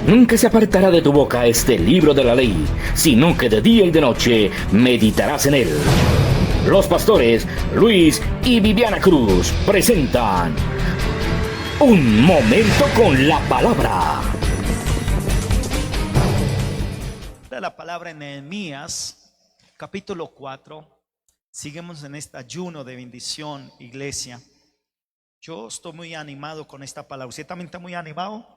Nunca se apartará de tu boca este libro de la ley, sino que de día y de noche meditarás en él. Los pastores Luis y Viviana Cruz presentan Un Momento con la Palabra. La palabra en Nehemías, capítulo 4. Seguimos en este ayuno de bendición, iglesia. Yo estoy muy animado con esta palabra. ¿Usted también está muy animado?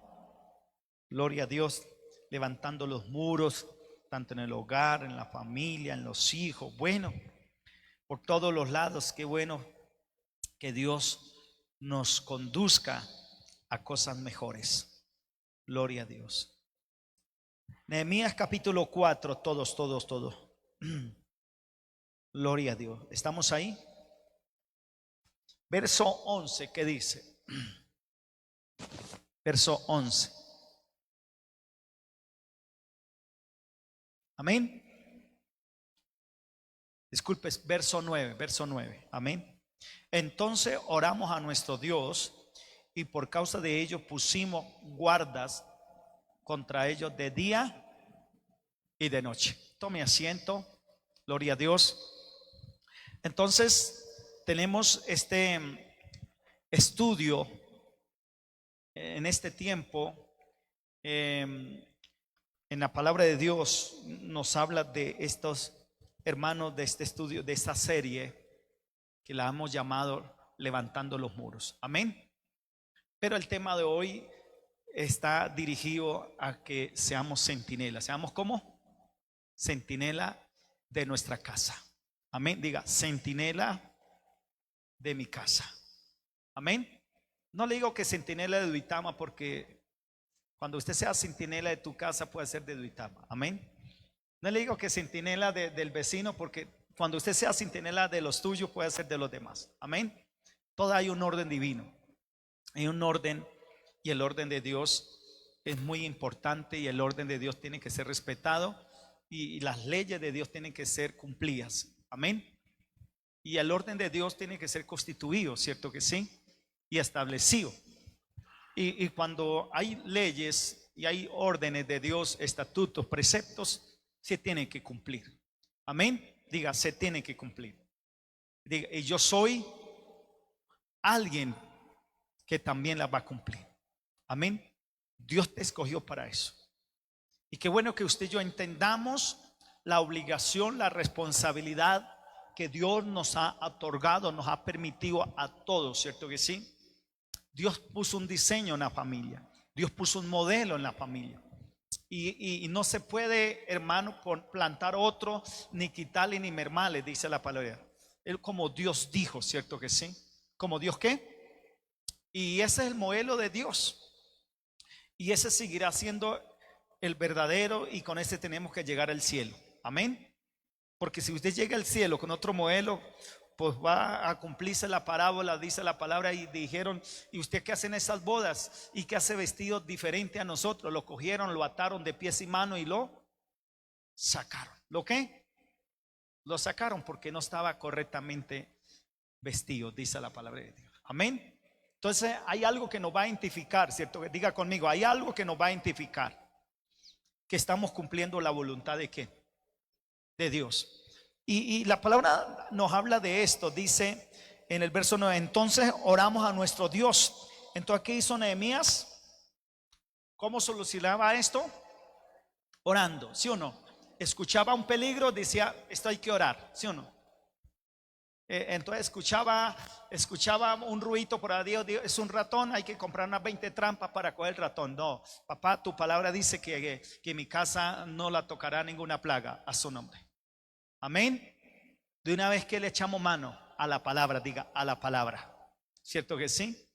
Gloria a Dios, levantando los muros, tanto en el hogar, en la familia, en los hijos. Bueno, por todos los lados, qué bueno que Dios nos conduzca a cosas mejores. Gloria a Dios. Nehemías capítulo 4, todos. Gloria a Dios. ¿Estamos ahí? Verso 11, ¿qué dice? Verso 11. Amén. Disculpe, verso 9. Amén. Entonces oramos a nuestro Dios y por causa de ello pusimos guardas contra ellos de día y de noche. Tome asiento. Gloria a Dios. Entonces tenemos este estudio en este tiempo. En la palabra de Dios nos habla de estos hermanos, de este estudio, de esta serie que la hemos llamado Levantando los Muros. Amén. Pero el tema de hoy está dirigido a que seamos centinelas. ¿Seamos cómo? Centinela de nuestra casa. Amén. Diga, centinela de mi casa. Amén. No le digo que centinela de Duitama, porque cuando usted sea centinela de tu casa puede ser de Duitama. Amén. No le digo que centinela del vecino, porque cuando usted sea centinela de los tuyos puede ser de los demás. Amén. Todo hay un orden divino. Hay un orden, y el orden de Dios es muy importante, y el orden de Dios tiene que ser respetado, y las leyes de Dios tienen que ser cumplidas. Amén. Y el orden de Dios tiene que ser constituido, ¿cierto que sí? Y establecido. Y cuando hay leyes y hay órdenes de Dios, estatutos, preceptos, se tienen que cumplir. Amén. Diga, se tiene que cumplir. Diga, y yo soy alguien que también la va a cumplir. Amén. Dios te escogió para eso. Y qué bueno que usted y yo entendamos la obligación, la responsabilidad que Dios nos ha otorgado, nos ha permitido a todos, ¿cierto que sí? Dios puso un diseño en la familia. Dios puso un modelo en la familia. Y no se puede, hermano, plantar otro, ni quitarle ni mermarle, dice la palabra. Él como Dios dijo, ¿cierto que sí? ¿Como Dios qué? Y ese es el modelo de Dios. Y ese seguirá siendo el verdadero, y con ese tenemos que llegar al cielo. Amén. Porque si usted llega al cielo con otro modelo, pues va a cumplirse la parábola, dice la palabra, y dijeron, ¿y usted qué hace en esas bodas? ¿Y qué hace vestido diferente a nosotros? Lo cogieron, lo ataron de pies y manos y lo sacaron. ¿Lo qué? Lo sacaron porque no estaba correctamente vestido, dice la palabra de Dios. Amén. Entonces hay algo que nos va a identificar, ¿cierto? Diga conmigo, hay algo que nos va a identificar que estamos cumpliendo la voluntad de ¿qué? De Dios. Y la palabra nos habla de esto. Dice en el verso 9: entonces oramos a nuestro Dios. Entonces, ¿qué hizo Nehemías? ¿Cómo solucionaba esto? Orando, ¿sí o no? Escuchaba un peligro, decía, esto hay que orar, ¿sí o no? Entonces escuchaba un ruido por ahí, Dios, es un ratón, hay que comprar unas 20 trampas para coger el ratón. No, papá, tu palabra dice que mi casa no la tocará ninguna plaga, a su nombre. Amén. De una vez que le echamos mano a la palabra, diga, a la palabra. ¿Cierto que sí?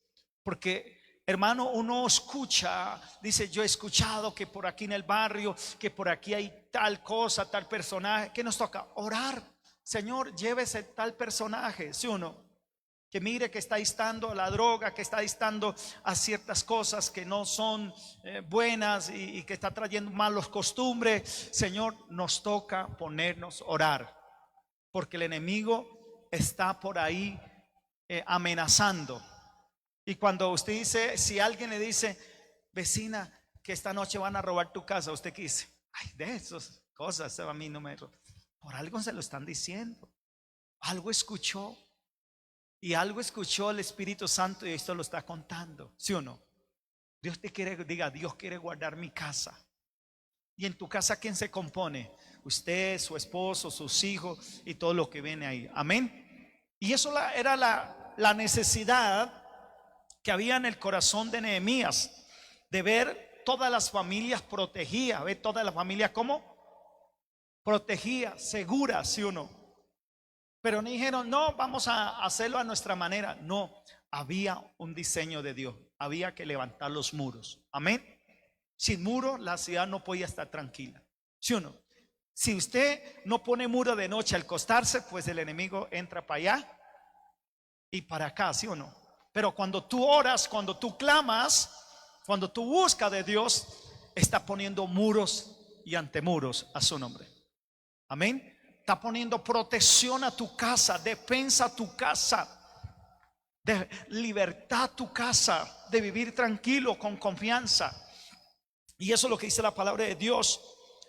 Porque, hermano, uno escucha, dice, yo he escuchado que por aquí en el barrio, que por aquí hay tal cosa, tal personaje. ¿Qué nos toca? Orar. Señor, llévese tal personaje, ¿sí o no? Que mire que está instando a la droga, que está instando a ciertas cosas que no son buenas, y que está trayendo malos costumbres. Señor, nos toca ponernos a orar, porque el enemigo está por ahí amenazando. Y cuando usted dice, si alguien le dice, vecina, que esta noche van a robar tu casa, ¿usted qué dice? Ay, de esas cosas, a mí no me... Por algo se lo están diciendo. Algo escuchó. Y algo escuchó el Espíritu Santo y esto lo está contando. ¿Sí o no? Dios te quiere, diga, Dios quiere guardar mi casa. Y en tu casa, ¿quién se compone? Usted, su esposo, sus hijos y todo lo que viene ahí. Amén. Y eso era la necesidad que había en el corazón de Nehemías, de ver todas las familias protegidas, ver todas las familias como protegidas, seguras, ¿sí o no? Pero no dijeron, no, vamos a hacerlo a nuestra manera. No, había un diseño de Dios. Había que levantar los muros. Amén. Sin muro la ciudad no podía estar tranquila. ¿Sí o no? Si usted no pone muro de noche al acostarse, pues el enemigo entra para allá y para acá, ¿sí o no? Pero cuando tú oras, cuando tú clamas, cuando tú buscas de Dios, está poniendo muros y antemuros a su nombre. Amén. Está poniendo protección a tu casa, defensa a tu casa, de libertad a tu casa, de vivir tranquilo, con confianza. Y eso es lo que dice la palabra de Dios.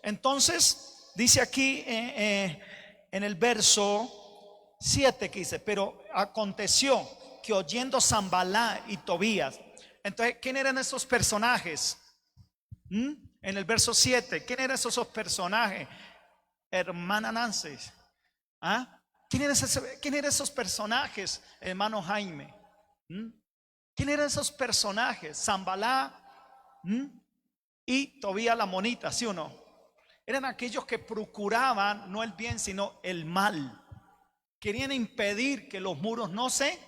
Entonces dice aquí en el verso 7 que dice, pero aconteció que oyendo Sanballat y Tobías. Entonces, ¿quién eran esos personajes? En el verso 7, ¿quién eran esos personajes? Hermana Nancy, ¿ah? ¿Quién eran esos personajes, hermano Jaime? ¿Quién eran esos personajes? Sanballat y Tobías la monita, ¿sí o no? Eran aquellos que procuraban no el bien, sino el mal. Querían impedir que los muros no se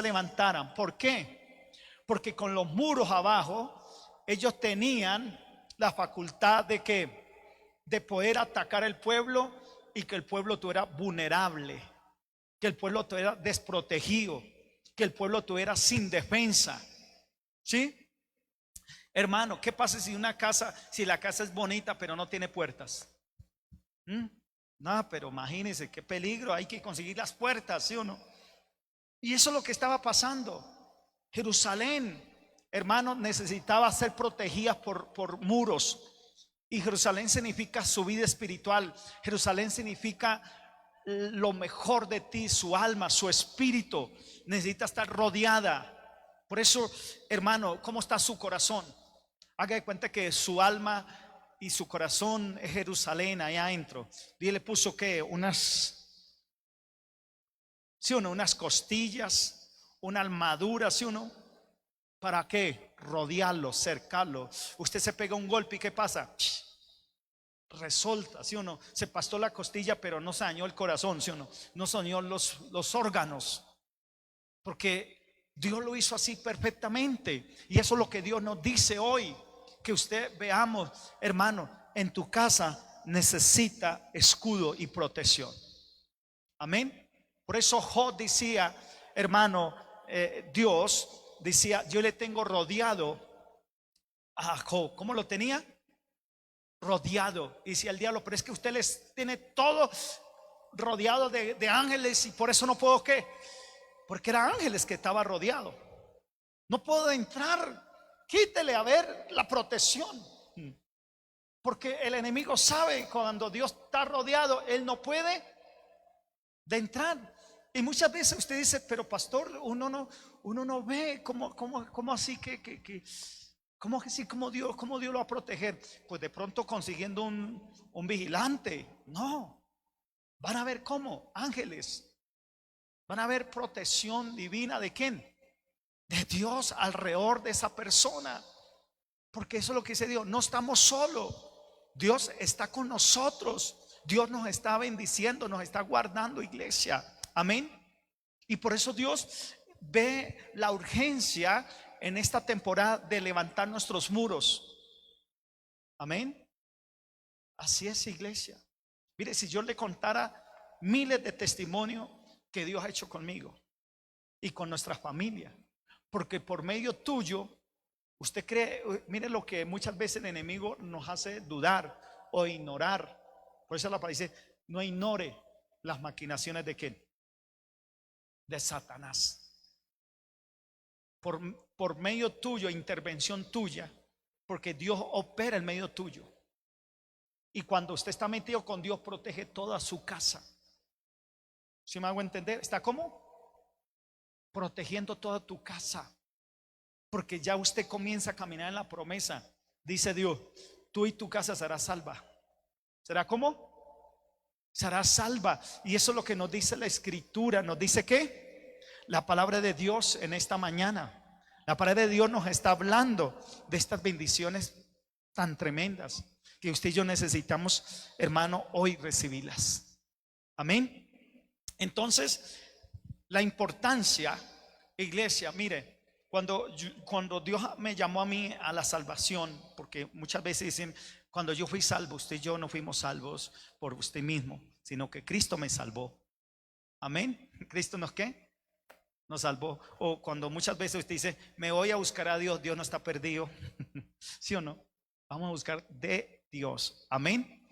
levantaran. ¿Por qué? Porque con los muros abajo, ellos tenían la facultad de que de poder atacar el pueblo y que el pueblo estuviera vulnerable, que el pueblo estuviera desprotegido, que el pueblo estuviera sin defensa. ¿Sí? Hermano, ¿qué pasa si la casa es bonita pero no tiene puertas? No, pero imagínense qué peligro, hay que conseguir las puertas, ¿sí o no? Y eso es lo que estaba pasando. Jerusalén, hermano, necesitaba ser protegida por muros. Y Jerusalén significa su vida espiritual. Jerusalén significa lo mejor de ti, su alma, su espíritu. Necesita estar rodeada. Por eso, hermano, ¿cómo está su corazón? Haga de cuenta que su alma y su corazón es Jerusalén allá adentro. Y le puso que ¿sí o no? Unas costillas, una armadura, ¿sí o no? ¿Para qué? Rodearlo, cercarlo. Usted se pega un golpe y ¿qué pasa? Resolta, ¿sí o no? Se pastó la costilla pero no se dañó el corazón, ¿sí o no? No se dañó los órganos, porque Dios lo hizo así perfectamente. Y eso es lo que Dios nos dice hoy, que usted veamos, hermano, en tu casa necesita escudo y protección. Amén. Por eso Job decía, hermano, Dios decía, yo le tengo rodeado a Job. ¿Cómo lo tenía? Rodeado. Y decía el diablo, pero es que usted les tiene todo rodeado de ángeles y por eso no puedo, ¿qué? Porque eran ángeles que estaba rodeado. No puedo entrar. Quítele a ver la protección. Porque el enemigo sabe cuando Dios está rodeado, él no puede de entrar. Y muchas veces usted dice, pero pastor, uno no ve cómo así cómo Dios lo va a proteger. Pues de pronto consiguiendo un vigilante. No, van a ver cómo ángeles, van a ver protección divina. ¿De quién? De Dios alrededor de esa persona. Porque eso es lo que dice Dios, no estamos solos, Dios está con nosotros. Dios nos está bendiciendo, nos está guardando, iglesia. Amén. Y por eso Dios ve la urgencia en esta temporada de levantar nuestros muros. Amén. Así es, iglesia. Mire, si yo le contara miles de testimonios que Dios ha hecho conmigo y con nuestra familia, porque por medio tuyo, usted cree, mire lo que muchas veces el enemigo nos hace dudar o ignorar. Por eso la palabra dice, no ignore las maquinaciones de ¿quién? De Satanás. Por medio tuyo, intervención tuya, porque Dios opera en medio tuyo. Y cuando usted está metido con Dios, protege toda su casa. ¿Sí me hago entender? ¿Está cómo? Protegiendo toda tu casa. Porque ya usted comienza a caminar en la promesa. Dice Dios, tú y tu casa serás salva. ¿Será cómo? Será salva. Y eso es lo que nos dice la Escritura. Nos dice que la palabra de Dios en esta mañana. La palabra de Dios nos está hablando de estas bendiciones tan tremendas que usted y yo necesitamos, hermano, hoy recibirlas. Amén. Entonces, la importancia, iglesia, mire, cuando Dios me llamó a mí a la salvación, porque muchas veces dicen, cuando yo fui salvo, usted y yo no fuimos salvos por usted mismo, sino que Cristo me salvó. Amén. ¿Cristo nos qué? Nos salvó. O cuando muchas veces usted dice, me voy a buscar a Dios, Dios no está perdido. ¿Sí o no? Vamos a buscar de Dios. Amén.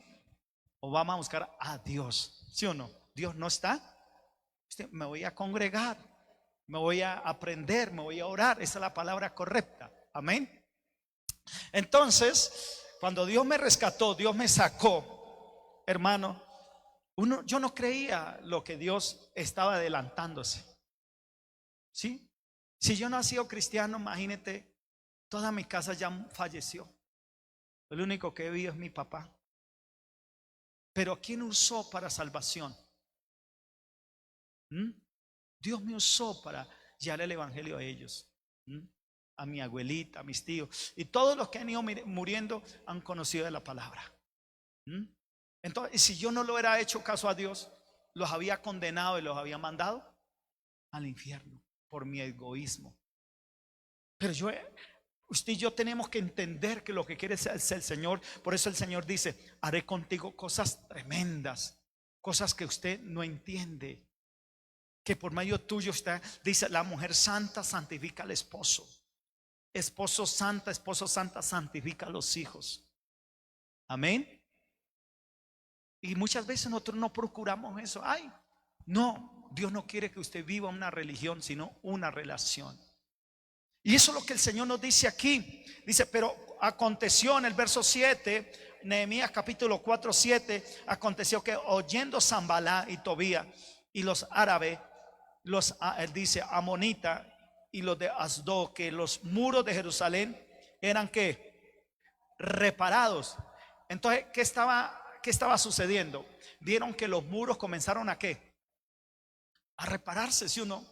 O vamos a buscar a Dios. ¿Sí o no? Dios no está. Me voy a congregar, me voy a aprender, me voy a orar. Esa es la palabra correcta. Amén. Entonces, cuando Dios me rescató, Dios me sacó, hermano, yo no creía lo que Dios estaba adelantándose. ¿Sí? Si yo no he sido cristiano, imagínate, toda mi casa ya falleció. El único que he vivido es mi papá. Pero ¿quién usó para salvación? Dios me usó para llevar el evangelio a ellos, a mi abuelita, a mis tíos, y todos los que han ido muriendo han conocido de la palabra. Entonces, si yo no lo hubiera hecho caso a Dios, los había condenado y los había mandado al infierno por mi egoísmo. Pero usted y yo tenemos que entender que lo que quiere es el Señor. Por eso el Señor dice, haré contigo cosas tremendas, cosas que usted no entiende, que por medio tuyo está. Dice, la mujer santa santifica al esposo, esposa santa santifica a los hijos. Amén. Y muchas veces nosotros no procuramos eso. Ay, no, Dios no quiere que usted viva una religión, sino una relación. Y eso es lo que el Señor nos dice aquí. Dice, pero aconteció en el verso 7, Nehemías capítulo 4, 7, aconteció que oyendo Sanballat y Tobías y los árabes, él dice amonita y los de Asdod, que los muros de Jerusalén eran que reparados. Entonces, ¿qué estaba sucediendo? Vieron que los muros comenzaron a ¿qué? A repararse, ¿sí o no?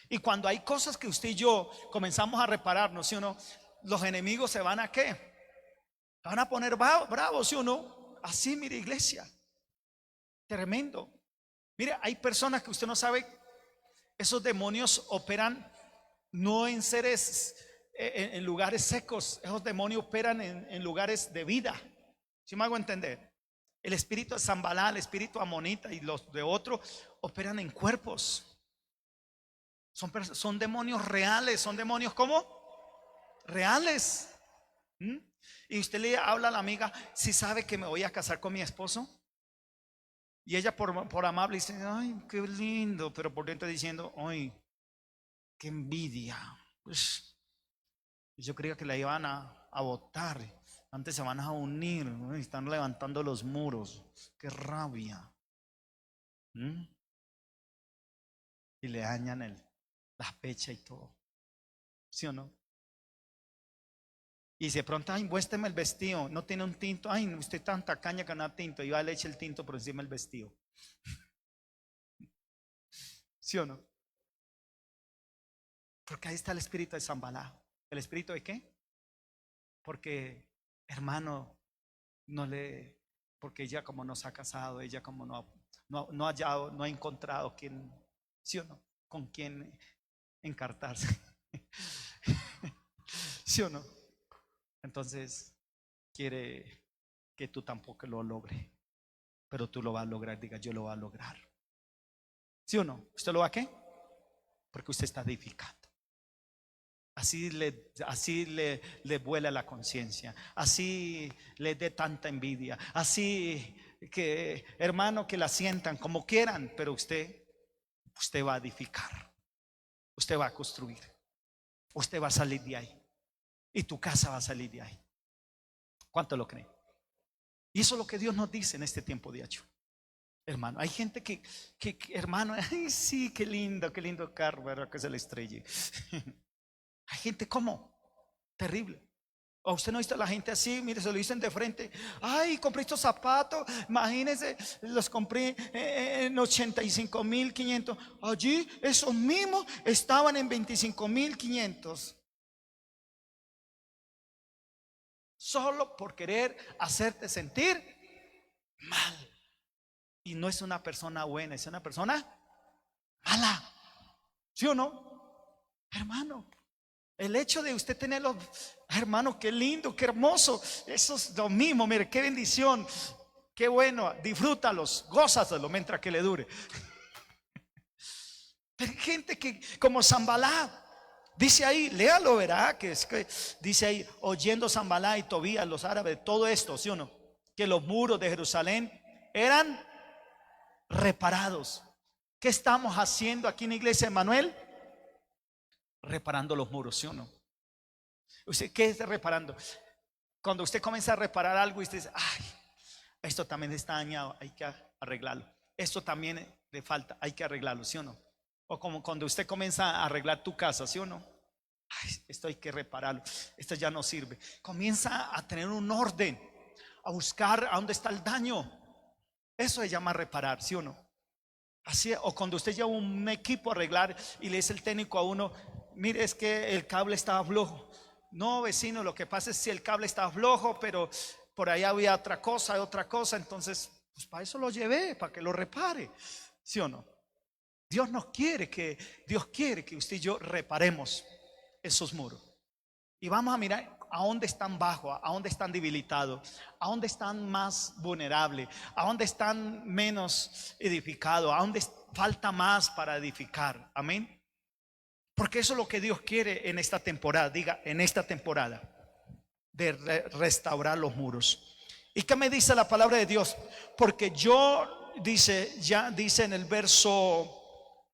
Y cuando hay cosas que usted y yo comenzamos a repararnos, ¿sí o no? Los enemigos se van a ¿qué? Se van a poner bravos, ¿sí o no? Así, mire, iglesia, tremendo. Mire, hay personas que usted no sabe. Esos demonios operan no en seres, en lugares secos. Esos demonios operan en lugares de vida. ¿Sí me hago entender? El espíritu de Sanballat, el espíritu amonita y los de otros operan en cuerpos. Son demonios reales. Son demonios ¿cómo? Reales. Y usted le habla a la amiga, si sabe que me voy a casar con mi esposo. Y ella por amable dice, ay, qué lindo. Pero por dentro diciendo, ay, qué envidia. Pues, yo creía que la iban a botar. Antes se van a unir. Están levantando los muros. Qué rabia. Y le dañan la fecha y todo. ¿Sí o no? Y de pronto, ay, muéstrame el vestido. No tiene un tinto. Ay, usted tanta caña que no ha tinto. Y va, le echa el tinto por encima del vestido. ¿Sí o no? Porque ahí está el espíritu de Sanballat. ¿El espíritu de qué? Porque, hermano, porque ella como no se ha casado, ella como no ha hallado, no ha encontrado quién, ¿sí o no? Con quién encartarse. ¿Sí o no? Entonces quiere que tú tampoco lo logres, pero tú lo vas a lograr. Diga, yo lo voy a lograr. ¿Sí o no? ¿Usted lo va a qué? Porque usted está edificando. Así le vuela la conciencia, así le dé tanta envidia, así que, hermano, que la sientan como quieran, pero usted va a edificar, usted va a construir, usted va a salir de ahí y tu casa va a salir de ahí. ¿Cuánto lo creen? Y eso es lo que Dios nos dice en este tiempo de hecho. Hermano, hay gente que hermano, ay, sí, qué lindo carro, ¿verdad? Que se le estrelle. Hay gente como terrible. ¿O usted no ha visto a la gente así? Mire, se lo dicen de frente. Ay, compré estos zapatos. Imagínense, los compré en 85,500. Allí, esos mismos estaban en 25,500. Solo por querer hacerte sentir mal. Y no es una persona buena, es una persona mala. ¿Sí o no? Hermano, el hecho de usted tenerlos, hermano, qué lindo, qué hermoso. Eso es lo mismo, mire, qué bendición. Qué bueno, disfrútalos, gózaselo mientras que le dure. Pero hay gente que, como Sanballat, dice ahí, léalo, verá, que dice ahí, oyendo Sanballat y Tobías, los árabes, todo esto, ¿sí o no? Que los muros de Jerusalén eran reparados. ¿Qué estamos haciendo aquí en la iglesia de Manuel? Reparando los muros, ¿sí o no? ¿Usted qué está reparando? Cuando usted comienza a reparar algo y usted dice, ay, esto también está dañado, hay que arreglarlo. Esto también le falta, hay que arreglarlo, ¿sí o no? O como cuando usted comienza a arreglar tu casa, ¿sí o no? Ay, esto hay que repararlo, esto ya no sirve. Comienza a tener un orden, a buscar a dónde está el daño. Eso se llama reparar, ¿sí o no? Así, o cuando usted lleva un equipo a arreglar y le dice el técnico a uno, mire, es que el cable estaba flojo. No, vecino, lo que pasa es que el cable estaba flojo, pero por ahí había otra cosa, entonces, pues para eso lo llevé, para que lo repare, ¿sí o no? Dios quiere que usted y yo reparemos esos muros. Y vamos a mirar a dónde están bajos, a dónde están debilitados, a dónde están más vulnerables, a dónde están menos edificados, a dónde falta más para edificar. Amén. Porque eso es lo que Dios quiere en esta temporada. Diga, en esta temporada de restaurar los muros. ¿Y qué me dice la palabra de Dios? Porque ya dice en el verso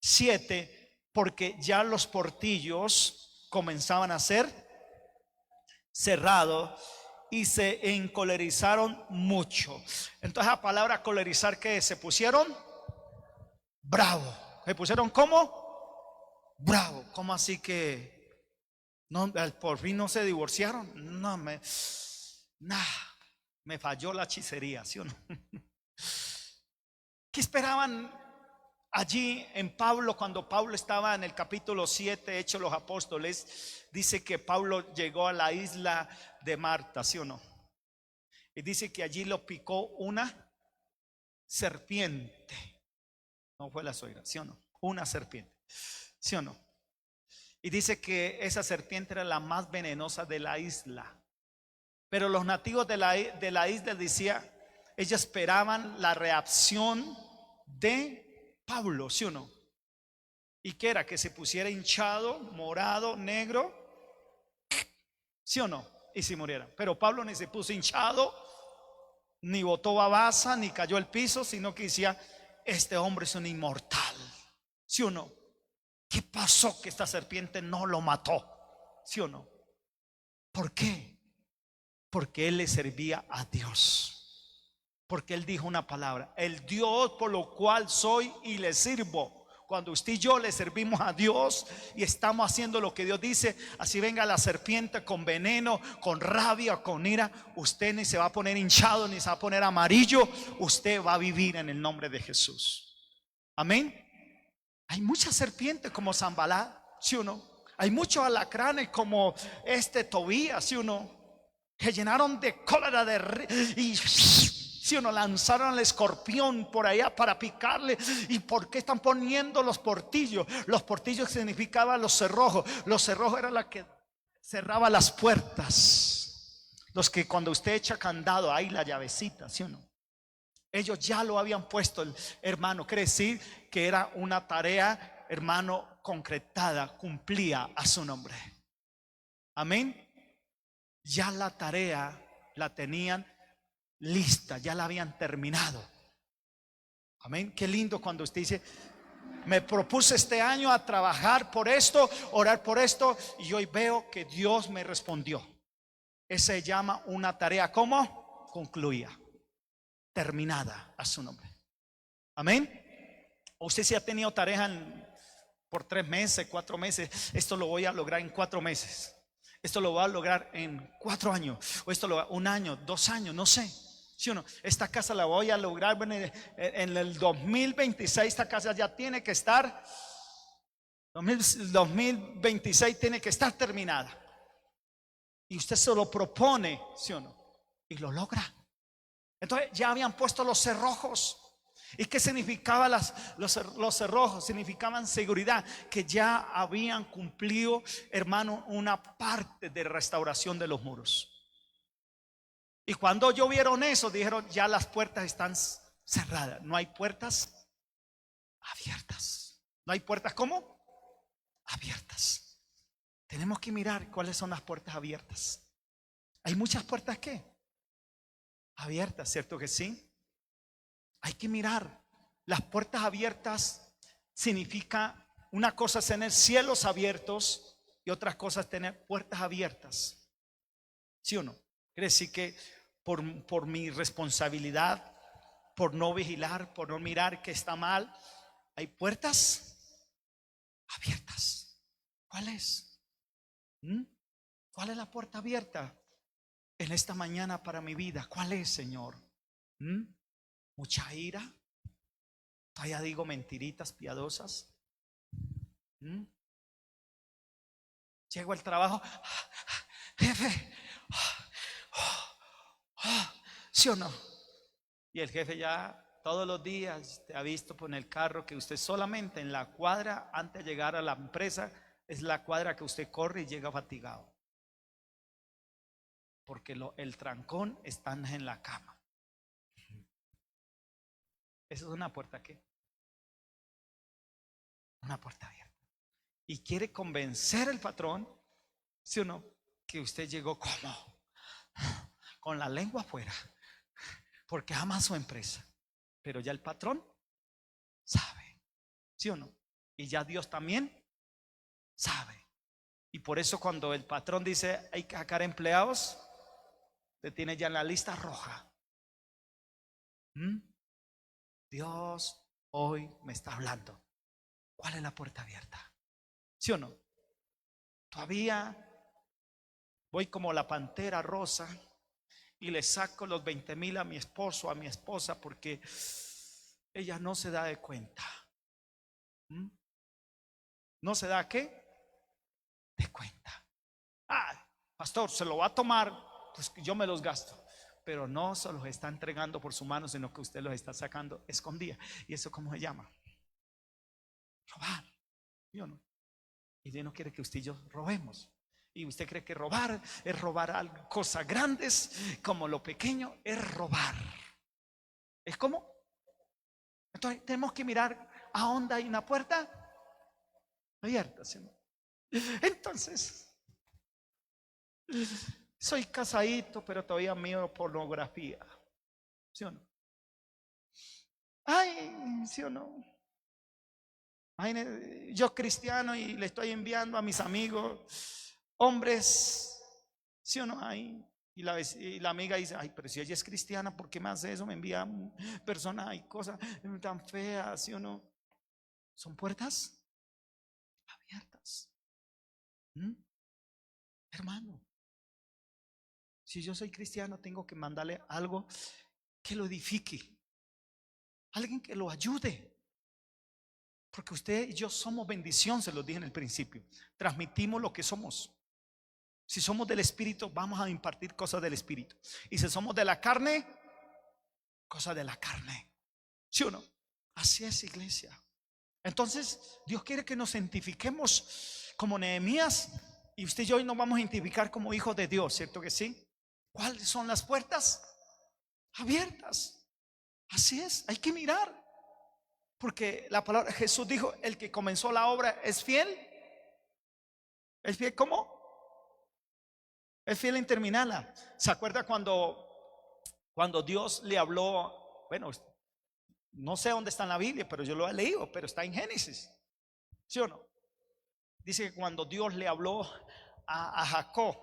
7, porque ya los portillos comenzaban a ser cerrados y se encolerizaron mucho. Entonces la palabra colerizar, ¿qué es? Se pusieron bravo. ¿Se pusieron cómo? Bravo. ¿Cómo así que no, por fin no se divorciaron? No, me falló la hechicería, ¿sí o no? ¿Qué esperaban allí en Pablo cuando Pablo estaba en el capítulo 7, Hechos de los Apóstoles? Dice que Pablo llegó a la isla de Marta, ¿sí o no? Y dice que allí lo picó una serpiente. No fue la suegra, ¿sí o no? Una serpiente, ¿sí o no? Y dice que esa serpiente era la más venenosa de la isla. Pero los nativos de la isla decía, ellos esperaban la reacción de Pablo, ¿sí o no? ¿Y qué era? Que se pusiera hinchado, morado, negro, ¿sí o no? Y se muriera. Pero Pablo ni se puso hinchado, ni botó babasa, ni cayó al piso, sino que decía, este hombre es un inmortal, ¿sí o no? ¿Qué pasó que esta serpiente no lo mató? ¿Sí o no? ¿Por qué? Porque él le servía a Dios. Porque él dijo una palabra: el Dios por lo cual soy y le sirvo. Cuando usted y yo le servimos a Dios y estamos haciendo lo que Dios dice, así venga la serpiente con veneno, con rabia, con ira, usted ni se va a poner hinchado, ni se va a poner amarillo. Usted va a vivir en el nombre de Jesús. Amén. Hay muchas serpientes como Sanballat, ¿sí o no? Hay muchos alacranes como Tobías, ¿sí o no? Que llenaron de cólera y ¿sí o no? Lanzaron al escorpión por allá para picarle. ¿Y por qué están poniendo los portillos? Los portillos significaban los cerrojos. Los cerrojos era la que cerraba las puertas. Los que cuando usted echa candado, hay la llavecita, ¿sí o no? Ellos ya lo habían puesto, hermano. Quiere decir que era una tarea, hermano, concretada, cumplía a su nombre. Amén. Ya la tarea la tenían lista, ya la habían terminado. Amén. Qué lindo cuando usted dice: me propuse este año a trabajar por esto, orar por esto, y hoy veo que Dios me respondió. Ese se llama una tarea, ¿cómo? Concluida, terminada a su nombre. Amén. Usted si ha tenido tareas por 3 meses, 4 meses, esto lo voy a lograr en 4 meses. Esto lo voy a lograr en 4 años. O esto lo va 1 año, 2 años, no sé. ¿Sí o no? Esta casa la voy a lograr en el 2026. Esta casa ya tiene que estar 2026 tiene que estar terminada. Y usted se lo propone, ¿sí o no? Y lo logra. Entonces ya habían puesto los cerrojos. ¿Y qué significaba los cerrojos? Significaban seguridad, que ya habían cumplido, hermano, una parte de restauración de los muros. Y cuando ellos vieron eso, dijeron, ya las puertas están cerradas. No hay puertas abiertas. No hay puertas, ¿cómo? Abiertas. Tenemos que mirar cuáles son las puertas abiertas. Hay muchas puertas ¿qué? Abiertas, ¿cierto que sí? Hay que mirar. Las puertas abiertas significa, una cosa es tener cielos abiertos y otra cosa es tener puertas abiertas. ¿Sí o no? Quiere decir que por mi responsabilidad, por no vigilar, por no mirar que está mal, hay puertas abiertas. ¿Cuál es? ¿Cuál es la puerta abierta en esta mañana para mi vida? ¿Cuál es, Señor? ¿Mucha ira? Todavía digo mentiritas piadosas. Llego al trabajo, jefe, ¿sí o no? Y el jefe ya todos los días te ha visto por el carro que usted solamente en la cuadra antes de llegar a la empresa es la cuadra que usted corre y llega fatigado. Porque el trancón está en la cama. Eso es una puerta ¿qué? Una puerta abierta. Y quiere convencer al patrón, ¿sí o no? Que usted llegó como con la lengua afuera, porque ama a su empresa. Pero ya el patrón sabe, ¿sí o no? Y ya Dios también sabe. Y por eso cuando el patrón dice hay que sacar empleados, te tiene ya en la lista roja. Dios hoy me está hablando. ¿Cuál es la puerta abierta? ¿Sí o no? Todavía voy como la pantera rosa y le saco los 20,000 a mi esposo, a mi esposa, porque ella no se da de cuenta. ¿No se da qué? De cuenta. Pastor, se lo va a tomar, pues yo me los gasto. Pero no se los está entregando por su mano, sino que usted los está sacando escondida. ¿Y eso cómo se llama? Robar. ¿Sí o no? Y Dios no quiere que usted y yo robemos. Y usted cree que robar es robar cosas grandes, como lo pequeño es robar. ¿Es como? Entonces tenemos que mirar a dónde hay una puerta abierta, ¿sí? Entonces, soy casadito, pero todavía miro pornografía. ¿Sí o no? Ay, ¿sí o no? Ay, yo cristiano y le estoy enviando a mis amigos hombres, ¿sí o no? Ay, y la amiga dice, ay, pero si ella es cristiana, ¿por qué me hace eso? Me envía personas y cosas tan feas, ¿sí o no? Son puertas abiertas. Hermano, si yo soy cristiano, tengo que mandarle algo que lo edifique, alguien que lo ayude. Porque usted y yo somos bendición, se lo dije en el principio. Transmitimos lo que somos. Si somos del Espíritu, vamos a impartir cosas del Espíritu. Y si somos de la carne, cosas de la carne. ¿Sí o no? Así es, iglesia. Entonces, Dios quiere que nos identifiquemos como Nehemías. Y usted y yo hoy nos vamos a identificar como hijos de Dios, ¿cierto que sí? ¿Cuáles son las puertas? Abiertas. Así es, hay que mirar. Porque la palabra, Jesús dijo, el que comenzó la obra es fiel. ¿Es fiel cómo? Es fiel en terminarla. ¿Se acuerda cuando Dios le habló? Bueno, no sé dónde está en la Biblia, pero yo lo he leído, pero está en Génesis. ¿Sí o no? Dice que cuando Dios le habló a Jacob,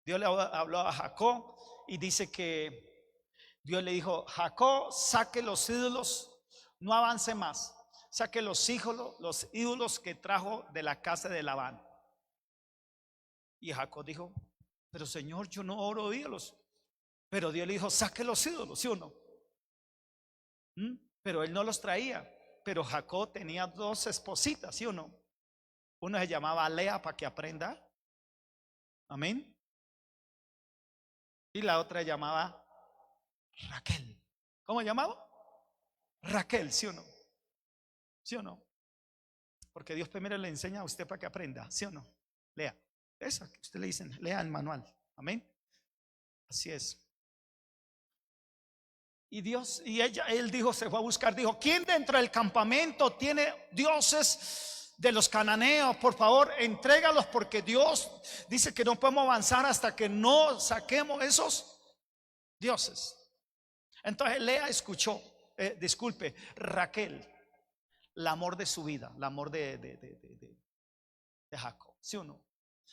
Dios le habló a Jacob y dice que Dios le dijo: Jacob, saque los ídolos, no avance más, saque los ídolos que trajo de la casa de Labán. Y Jacob dijo: pero Señor, yo no oro ídolos. Pero Dios le dijo: saque los ídolos, ¿sí o no? Pero él no los traía. Pero Jacob tenía dos espositas, ¿sí o no? Una se llamaba Lea, para que aprenda. Amén. Y la otra se llamaba Raquel. ¿Cómo se llamaba? Raquel, ¿sí o no? ¿Sí o no? Porque Dios primero le enseña a usted para que aprenda, ¿sí o no? Lea. Esa que usted le dicen, lea el manual. Amén. Así es. Y Dios, él dijo, se fue a buscar, dijo: ¿quién dentro del campamento tiene dioses de los cananeos? Por favor, entrégalos, porque Dios dice que no podemos avanzar hasta que no saquemos esos dioses. Entonces Lea escuchó, Raquel, el amor de su vida, el amor de Jacob, ¿sí o no?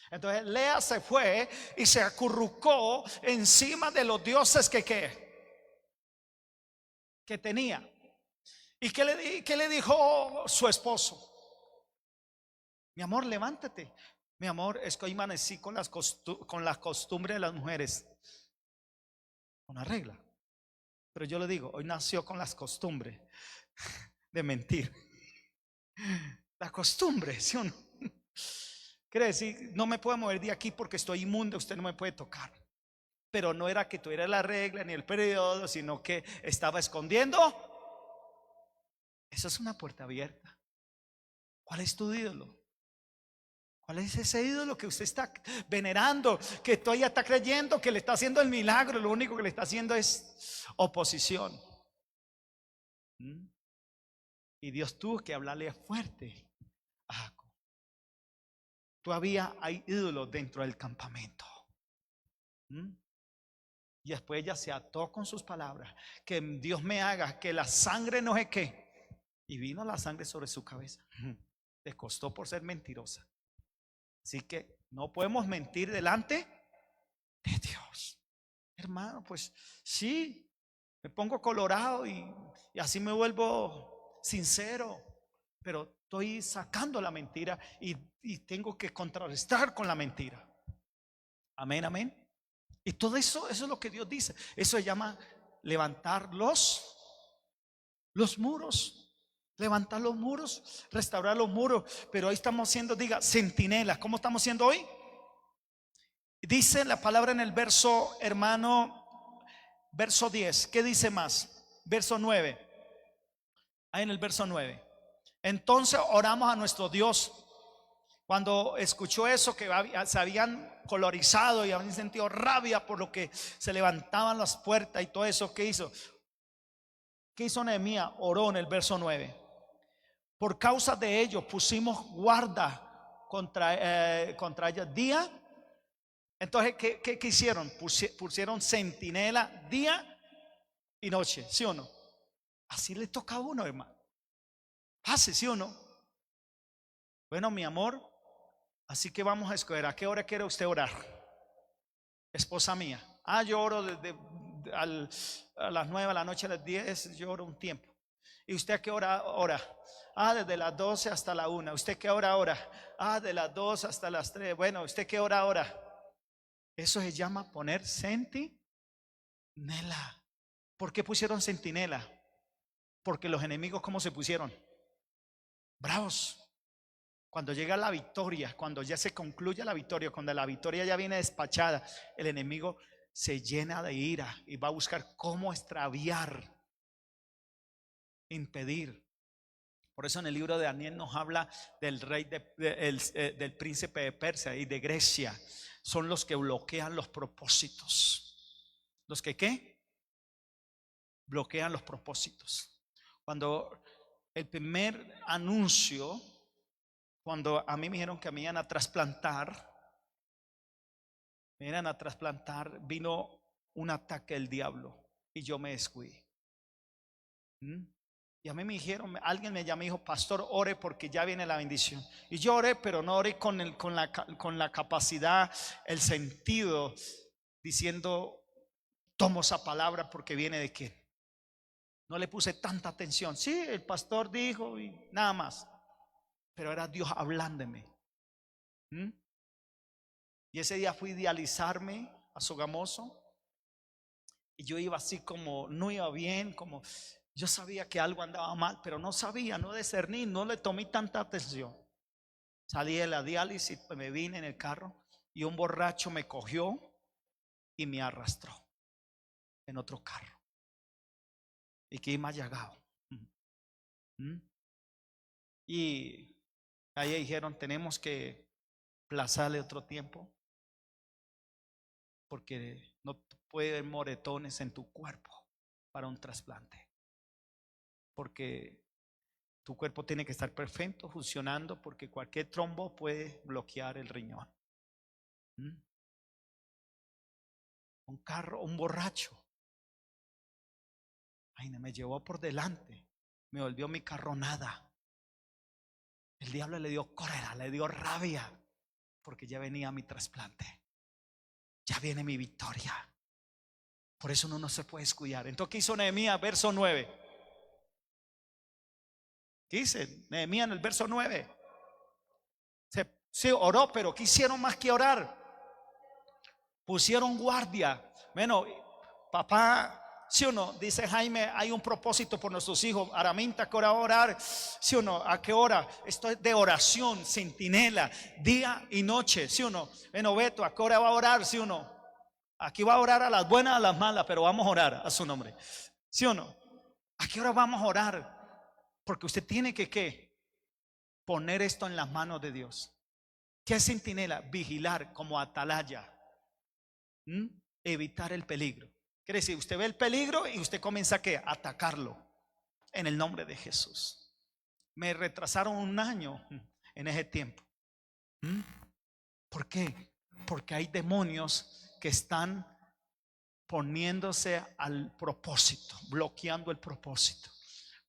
Entonces Lea se fue y se acurrucó encima de los dioses que tenía. ¿Y qué le dijo su esposo? Mi amor, levántate. Mi amor, es que hoy amanecí con las costumbres de las mujeres. Una regla. Pero yo le digo, hoy nació con las costumbres de mentir. La costumbre, ¿sí o no? Quiere decir, no me puedo mover de aquí porque estoy inmundo, usted no me puede tocar. Pero no era que tuviera la regla ni el periodo, sino que estaba escondiendo. Eso es una puerta abierta. ¿Cuál es tu ídolo? ¿Cuál es ese ídolo que usted está venerando, que todavía está creyendo que le está haciendo el milagro? Lo único que le está haciendo es oposición. Y Dios tuvo que hablarle fuerte a Jacob. Todavía hay ídolos dentro del campamento. Y después ella se ató con sus palabras: que Dios me haga que la sangre no sé qué. Y vino la sangre sobre su cabeza. Le costó por ser mentirosa. Así que no podemos mentir delante de Dios. Hermano, pues sí, me pongo colorado y así me vuelvo sincero, pero estoy sacando la mentira y tengo que contrarrestar con la mentira. Amén, amén. Y todo eso es lo que Dios dice. Eso se llama levantar los muros. Levantar los muros, restaurar los muros. Pero hoy estamos siendo, diga, centinelas. ¿Cómo estamos siendo hoy? Dice la palabra en el verso, hermano, verso 10. ¿Qué dice más? Verso 9. Ahí en el verso 9. Entonces oramos a nuestro Dios. Cuando escuchó eso, que se habían colorizado y habían sentido rabia por lo que se levantaban las puertas y todo eso, ¿qué hizo? ¿Qué hizo Nehemías? Oró en el verso 9. Por causa de ellos pusimos guarda contra ellos día. Entonces, ¿qué hicieron? Pusieron centinela día y noche, ¿sí o no? Así le toca a uno, hermano. Hace, ¿sí o no? Bueno, mi amor, así que vamos a escoger. ¿A qué hora quiere usted orar? Esposa mía. Yo oro desde a las 9 de la noche, a las 10, yo oro un tiempo. ¿Y usted a qué hora ora? Desde las 12 hasta la 1. ¿Usted qué hora ora? De las 2 hasta las 3. Bueno, ¿usted qué hora ora? Eso se llama poner centinela. ¿Por qué pusieron centinela? Porque los enemigos, ¿cómo se pusieron? Bravos. Cuando llega la victoria, cuando ya se concluye la victoria, cuando la victoria ya viene despachada, el enemigo se llena de ira y va a buscar cómo extraviar, impedir. Por eso en el libro de Daniel nos habla del rey del príncipe de Persia y de Grecia. Son los que bloquean los propósitos. ¿Los que qué? Bloquean los propósitos. Cuando el primer anuncio, cuando a mí me dijeron que me iban a trasplantar, vino un ataque del diablo y yo me descuidé. Y a mí me dijeron, alguien me llamó y dijo, pastor, ore porque ya viene la bendición. Y yo oré, pero no oré con la capacidad, el sentido, diciendo, tomo esa palabra porque viene de quién. No le puse tanta atención. Sí, el pastor dijo y nada más. Pero era Dios hablándome. Y ese día fui a dializarme a Sogamoso. Y yo iba así como, no iba bien, como yo sabía que algo andaba mal, pero no sabía, no discerní, no le tomé tanta atención. Salí de la diálisis, me vine en el carro y un borracho me cogió y me arrastró en otro carro. Y quedé más llagado. Y ahí dijeron, tenemos que plazarle otro tiempo porque no puede haber moretones en tu cuerpo para un trasplante, porque tu cuerpo tiene que estar perfecto, funcionando, porque cualquier trombo puede bloquear el riñón. Un carro, un borracho, ay, me llevó por delante, me volvió mi carro nada. El diablo le dio cólera, le dio rabia, porque ya venía mi trasplante, ya viene mi victoria. Por eso uno no se puede descuidar. Entonces, ¿qué hizo Nehemías? Verso 9. ¿Qué dice Nehemías en el verso 9? Se oró, pero ¿qué hicieron más que orar? Pusieron guardia. Bueno, papá, ¿sí o no? Dice Jaime, hay un propósito por nuestros hijos. Araminta, ¿a qué hora va a orar? ¿Sí o no? ¿A qué hora? Esto es de oración, centinela, día y noche, ¿sí o no? Bueno, Beto, ¿a qué hora va a orar? ¿Sí o no? Aquí va a orar a las buenas, a las malas, pero vamos a orar a su nombre, ¿sí o no? ¿A qué hora vamos a orar? Porque usted tiene que ¿qué? Poner esto en las manos de Dios. ¿Qué es centinela? Vigilar como atalaya. Evitar el peligro. Quiere decir, usted ve el peligro y usted comienza ¿qué? A atacarlo en el nombre de Jesús. Me retrasaron un año en ese tiempo. ¿Por qué? Porque hay demonios que están poniéndose al propósito, bloqueando el propósito.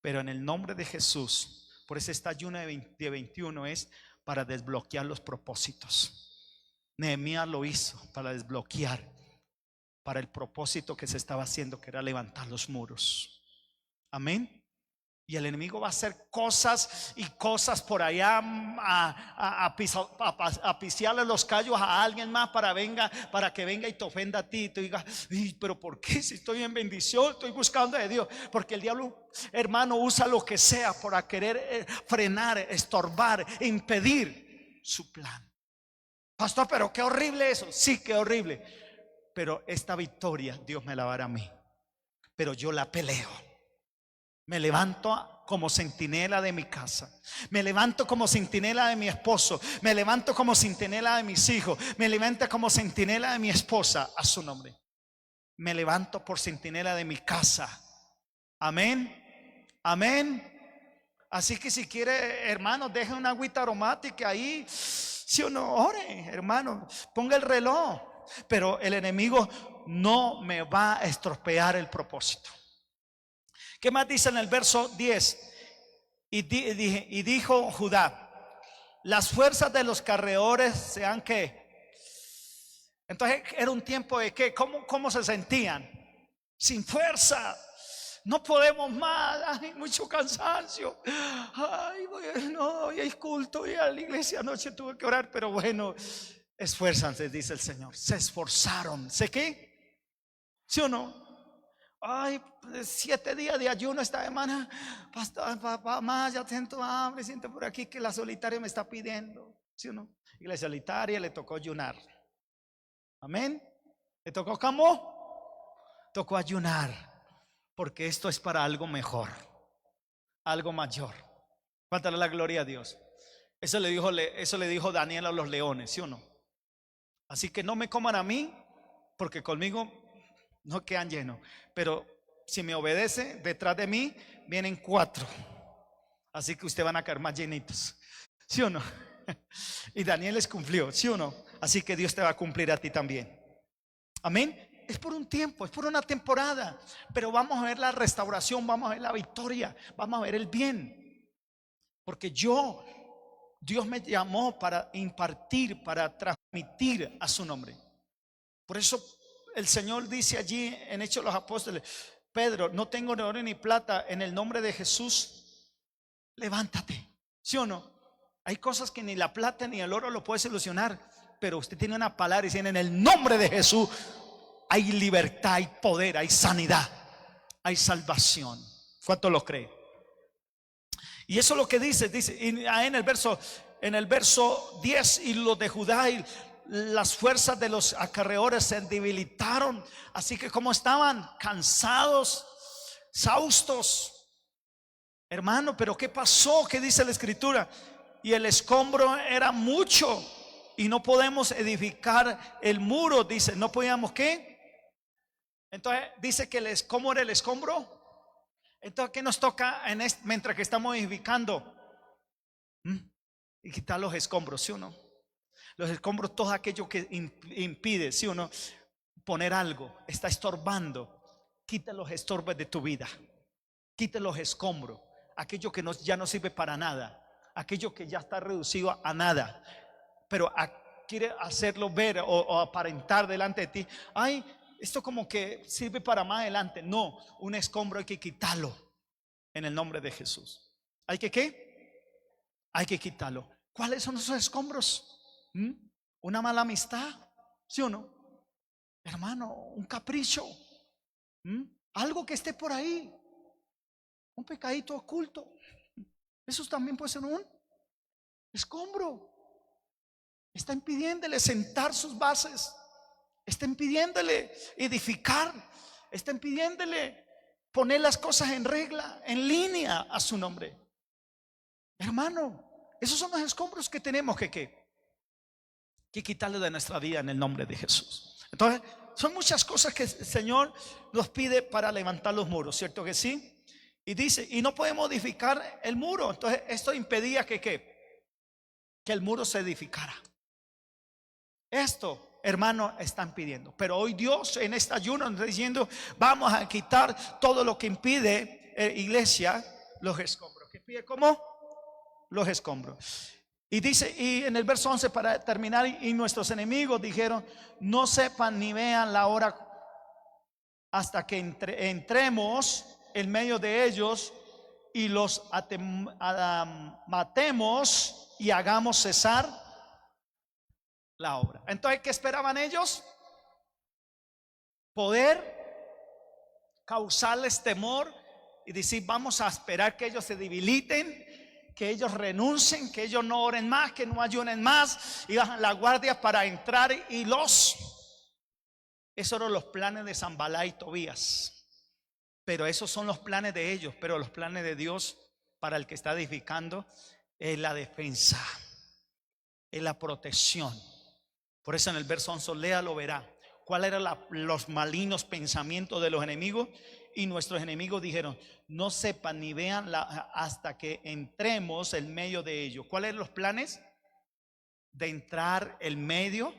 Pero en el nombre de Jesús, por eso esta ayuno de 21 es para desbloquear los propósitos. Nehemías lo hizo para desbloquear, para el propósito que se estaba haciendo, que era levantar los muros. Amén. Y el enemigo va a hacer cosas y cosas por allá a pisarle los callos a alguien más para que venga y te ofenda a ti y te diga, pero ¿por qué? Si estoy en bendición, estoy buscando de Dios. Porque el diablo, hermano, usa lo que sea para querer frenar, estorbar, impedir su plan. Pastor, pero qué horrible eso. Sí, qué horrible. Pero esta victoria Dios me la va a dar a mí. Pero yo la peleo. Me levanto como centinela de mi casa. Me levanto como centinela de mi esposo. Me levanto como centinela de mis hijos. Me levanto como centinela de mi esposa. A su nombre. Me levanto por centinela de mi casa. Amén. Amén. Así que si quiere, hermano, deje una agüita aromática ahí. Si uno ore, hermano, ponga el reloj. Pero el enemigo no me va a estropear el propósito. ¿Qué más dice en el verso 10? Y dijo Judá, las fuerzas de los carreadores sean ¿qué? Entonces era un tiempo de ¿qué? ¿Cómo se sentían? Sin fuerza. No podemos más, hay mucho cansancio. Ay, bueno, hoy hay culto, hoy a la iglesia anoche tuve que orar, pero bueno, esfuérzanse, dice el Señor. Se esforzaron. ¿Sé qué? ¿Sí o no? Ay, 7 días de ayuno esta semana. Pastor, papá, más, ya siento hambre, siento por aquí que la solitaria me está pidiendo. ¿Sí o no? Y la solitaria le tocó ayunar. Amén. ¿Le tocó cómo? Tocó ayunar. Porque esto es para algo mejor, algo mayor. Cuéntale la gloria a Dios. Eso le dijo Daniel a los leones, ¿sí o no? Así que no me coman a mí, porque conmigo no quedan llenos. Pero si me obedece, detrás de mí vienen 4. Así que ustedes van a caer más llenitos. ¿Sí o no? Y Daniel les cumplió, ¿sí o no? Así que Dios te va a cumplir a ti también. Amén. Es por un tiempo, es por una temporada, pero vamos a ver la restauración, vamos a ver la victoria, vamos a ver el bien. Porque Dios me llamó para impartir, para transmitir a su nombre. Por eso el Señor dice allí en Hechos de los Apóstoles: Pedro, no tengo ni oro ni plata, en el nombre de Jesús, levántate. ¿Sí o no? Hay cosas que ni la plata ni el oro lo puede solucionar, pero usted tiene una palabra y dice: en el nombre de Jesús hay libertad, hay poder, hay sanidad, hay salvación. ¿Cuánto lo cree? Y eso es lo que dice en el verso 10: y los de Judá y las fuerzas de los acarreadores se debilitaron, así que como estaban cansados, exhaustos. Hermano, pero ¿qué pasó? ¿Qué dice la escritura? Y el escombro era mucho y no podemos edificar el muro. Dice, no podíamos, ¿qué? Entonces dice que ¿cómo era el escombro? Entonces, ¿qué nos toca mientras que estamos edificando? Y quitar los escombros, ¿sí o no? Los escombros, todo aquello que impide, ¿sí o no? Poner algo, está estorbando. Quita los estorbos de tu vida. Quita los escombros. Aquello que ya no sirve para nada. Aquello que ya está reducido a nada. Pero quiere hacerlo ver o aparentar delante de ti. Ay, esto como que sirve para más adelante. No, un escombro hay que quitarlo en el nombre de Jesús. ¿Hay que qué? Hay que quitarlo. ¿Cuáles son esos escombros? ¿Una mala amistad? ¿Sí o no? Hermano, un capricho. Algo que esté por ahí. Un pecadito oculto. Eso también puede ser un escombro. Está impidiéndole sentar sus bases. Está impidiéndole edificar. Está impidiéndole poner las cosas en regla, en línea a su nombre. Hermano, esos son los escombros que tenemos que quitarle de nuestra vida en el nombre de Jesús. Entonces, son muchas cosas que el Señor nos pide para levantar los muros, ¿cierto que sí? Y dice, y no podemos edificar el muro. Entonces, esto impedía que el muro se edificara. Esto, hermano, están pidiendo. Pero hoy Dios en este ayuno nos está diciendo: vamos a quitar todo lo que impide, iglesia, los escombros. ¿Qué pide? ¿Cómo? Los escombros. Y dice, y en el verso 11 para terminar: y nuestros enemigos dijeron: no sepan ni vean la hora hasta que entremos en medio de ellos y los matemos y hagamos cesar la obra. Entonces, ¿qué esperaban ellos? Poder causarles temor y decir: vamos a esperar que ellos se debiliten, que ellos renuncien, que ellos no oren más, que no ayunen más y bajan la guardia para entrar y esos eran los planes de Sanbalá y Tobías. Pero esos son los planes de ellos. Pero los planes de Dios para el que está edificando es la defensa, es la protección. Por eso en el verso 11, léalo, verá cuáles eran los malignos pensamientos de los enemigos. Y nuestros enemigos dijeron: no sepan ni vean hasta que entremos en medio de ellos. ¿Cuáles eran los planes? De entrar en medio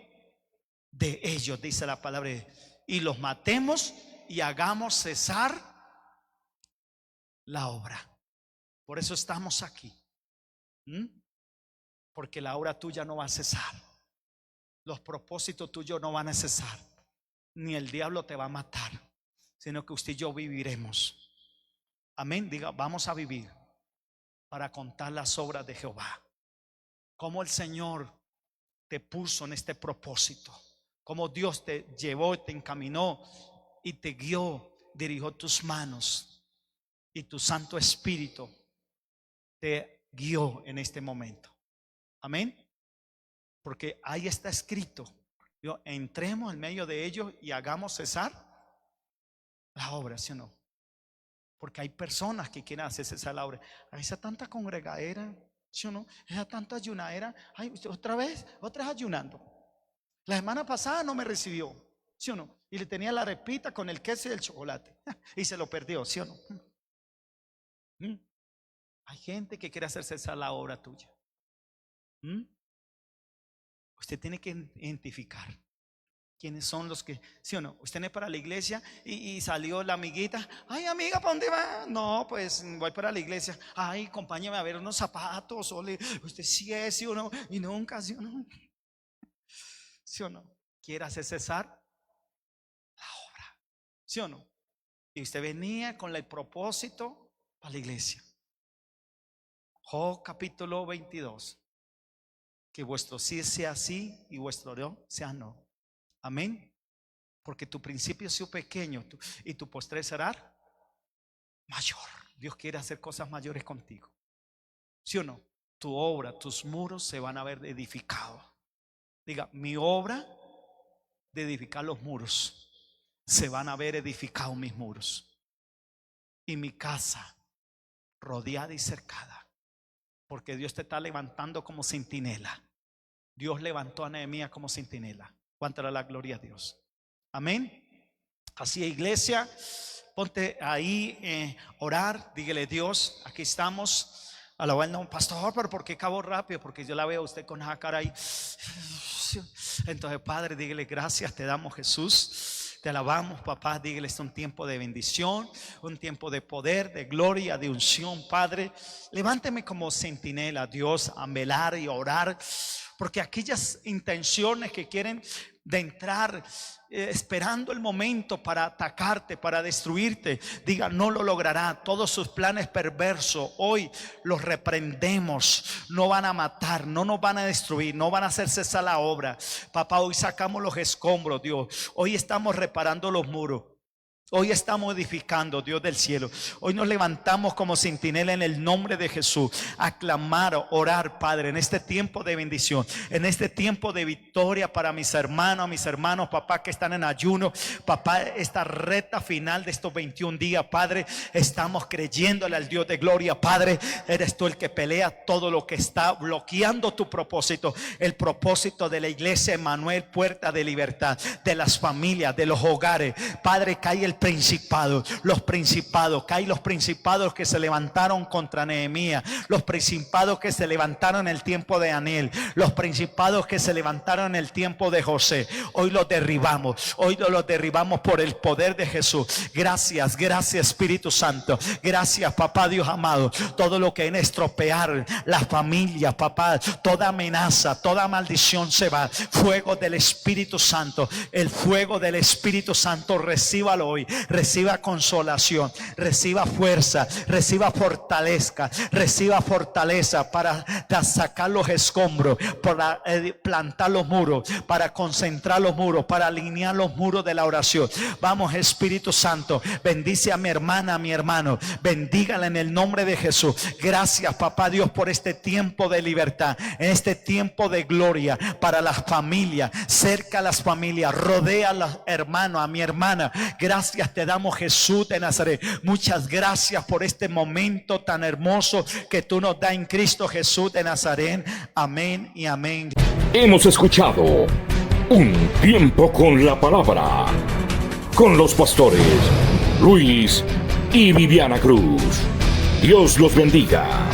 de ellos, dice la palabra, y los matemos y hagamos cesar la obra. Por eso estamos aquí. Porque la obra tuya no va a cesar. Los propósitos tuyos no van a cesar. Ni el diablo te va a matar, sino que usted y yo viviremos. Amén. Diga, vamos a vivir para contar las obras de Jehová. Cómo el Señor te puso en este propósito. Cómo Dios te llevó, te encaminó y te guió, dirigió tus manos. Y tu Santo Espíritu te guió en este momento. Amén. Porque ahí está escrito: entremos en medio de ellos y hagamos cesar la obra, ¿sí o no? Porque hay personas que quieren hacer cesar la obra. A veces tanta congregadera, ¿sí o no? Esa tanta ayunadera. Ay, otra vez ayunando. La semana pasada no me recibió, ¿sí o no? Y le tenía la repita con el queso y el chocolate y se lo perdió, ¿sí o no? Hay gente que quiere hacer cesar la obra tuya. Usted tiene que identificar ¿Quiénes son los que, sí o no? Usted no es para la iglesia y salió la amiguita. Ay, amiga, ¿para dónde va? No, pues voy para la iglesia. Ay, acompáñame a ver unos zapatos. Usted sí es, sí o no. Y nunca, sí o no. ¿Sí o no? ¿Quiere hacer cesar la obra? ¿Sí o no? Y usted venía con el propósito para la iglesia. Job capítulo 22. Que vuestro sí sea sí y vuestro no sea no. Amén. Porque tu principio es pequeño y tu postre será mayor. Dios quiere hacer cosas mayores contigo. ¿Sí o no? Tu obra, tus muros se van a ver edificados. Diga, mi obra de edificar los muros, se van a ver edificados mis muros. Y mi casa rodeada y cercada. Porque Dios te está levantando como centinela. Dios levantó a Nehemías como centinela. ¿Cuánta era la gloria a Dios? Amén. Así, iglesia, ponte ahí, orar, dígale: Dios, aquí estamos. Alabando, pastor, pero ¿por qué acabó rápido? Porque yo la veo a usted con esa cara ahí. Entonces, Padre, dígale: gracias te damos, Jesús. Te alabamos, papá. Dígale: es un tiempo de bendición, un tiempo de poder, de gloria, de unción, Padre. Levánteme como centinela, Dios, a velar y a orar. Porque aquellas intenciones que quieren de entrar esperando el momento para atacarte, para destruirte, diga, no lo logrará. Todos sus planes perversos hoy los reprendemos. No van a matar, no nos van a destruir, no van a hacer cesar la obra. Papá, hoy sacamos los escombros, Dios. Hoy estamos reparando los muros. Hoy estamos edificando, Dios del cielo. Hoy nos levantamos como centinela en el nombre de Jesús, a clamar, orar, Padre, en este tiempo de bendición, en este tiempo de victoria para mis hermanos, papá, que están en ayuno. Papá, esta recta final de estos 21 días, Padre, estamos creyéndole al Dios de gloria. Padre, eres tú el que pelea todo lo que está bloqueando tu propósito, el propósito de la iglesia Emmanuel, puerta de libertad, de las familias, de los hogares. Padre, cae el principado, los principados, caen los principados que se levantaron contra Nehemías, los principados que se levantaron en el tiempo de Daniel, los principados que se levantaron en el tiempo de José. Hoy los derribamos, hoy los derribamos por el poder de Jesús. Gracias, gracias Espíritu Santo, gracias papá Dios amado. Todo lo que viene a estropear la familia, papá, toda amenaza, toda maldición se va. Fuego del Espíritu Santo, el fuego del Espíritu Santo, recíbalo hoy. Reciba consolación, reciba fuerza, reciba fortaleza, para sacar los escombros, para plantar los muros, para concentrar los muros, para alinear los muros de la oración. Vamos, Espíritu Santo, bendice a mi hermana, a mi hermano, bendígala en el nombre de Jesús. Gracias papá Dios por este tiempo de libertad, en este tiempo de gloria para las familias, cerca a las familias, rodea a los hermanos, a mi hermana. Gracias te damos, Jesús de Nazaret. Muchas gracias por este momento tan hermoso que tú nos das en Cristo Jesús de Nazaret. Amén y amén. Hemos escuchado Un Tiempo con la Palabra, con los pastores Luis y Viviana Cruz. Dios los bendiga.